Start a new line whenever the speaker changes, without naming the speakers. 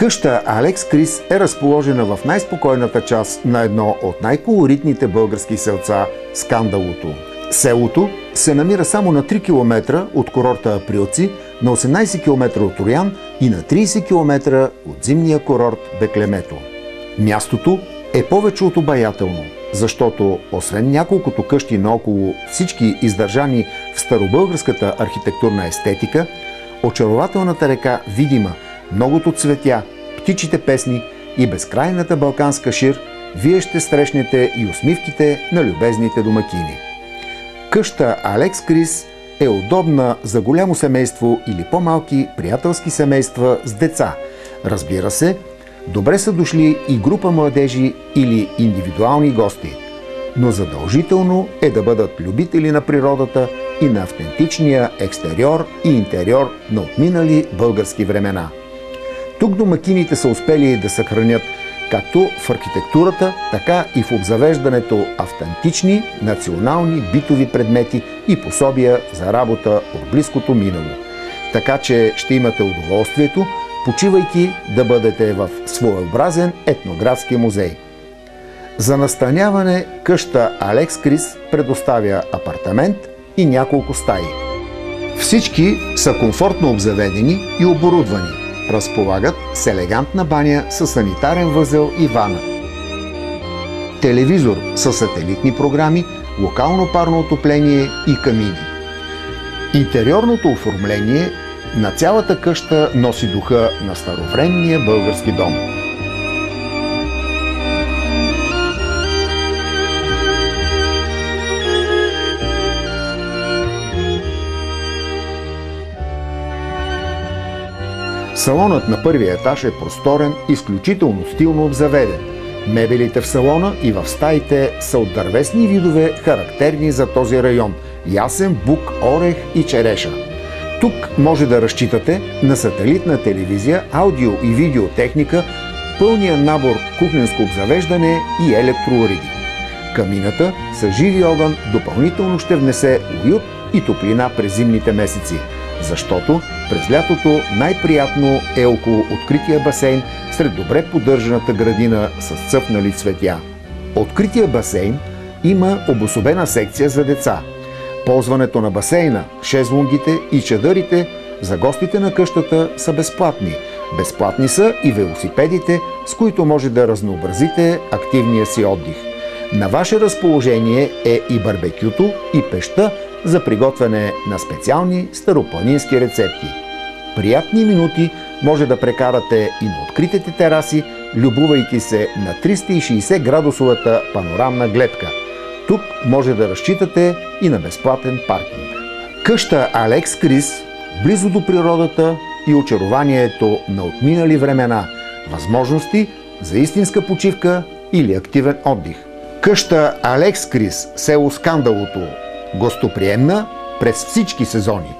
Къща Алекс Крис е разположена в най-спокойната част на едно от най-колоритните български селца – Скандалото. Селото се намира само на 3 км от курорта Априлци, на 18 км от Троян и на 30 км от зимния курорт Беклемето. Мястото е повече от обаятелно, защото освен няколкото къщи наоколо, всички издържани в старобългарската архитектурна естетика, очарователната река Видима, многото цветя, птичите песни и безкрайната балканска шир, вие ще срещнете и усмивките на любезните домакини. Къща Алекс Крис е удобна за голямо семейство или по-малки приятелски семейства с деца. Разбира се, добре са дошли и група младежи или индивидуални гости, но задължително е да бъдат любители на природата и на автентичния екстериор и интериор на отминали български времена. Тук домакините са успели да съхранят както в архитектурата, така и в обзавеждането автентични национални битови предмети и пособия за работа от близкото минало. Така че ще имате удоволствието, почивайки, да бъдете в своеобразен етнографски музей. За настаняване къща Алекс Крис предоставя апартамент и няколко стаи. Всички са комфортно обзаведени и оборудвани. Разполагат с елегантна баня със санитарен възел и вана. Телевизор със сателитни програми, локално парно отопление и камини. Интериорното оформление на цялата къща носи духа на старовременния български дом. Салонът на първия етаж е просторен, изключително стилно обзаведен. Мебелите в салона и в стаите са от дървесни видове, характерни за този район – ясен, бук, орех и череша. Тук може да разчитате на сателитна телевизия, аудио и видеотехника, пълния набор кухненско обзавеждане и електроуреди. Камината с живи огън допълнително ще внесе уют и топлина през зимните месеци, защото през лятото най-приятно е около открития басейн сред добре поддържаната градина с цъфнали цветя. Открития басейн има обособена секция за деца. Ползването на басейна, шезлонгите и чадърите за гостите на къщата са безплатни. Безплатни са и велосипедите, с които може да разнообразите активния си отдих. На ваше разположение е и барбекюто и пещта за приготвяне на специални старопланински рецепти. Приятни минути може да прекарате и на откритите тераси, любувайки се на 360 градусовата панорамна гледка. Тук може да разчитате и на безплатен паркинг. Къща Алекс Крис, близо до природата и очарованието на отминали времена, възможности за истинска почивка или активен отдих. Къща Алекс Крис, село Скандалото, гостоприемна през всички сезони.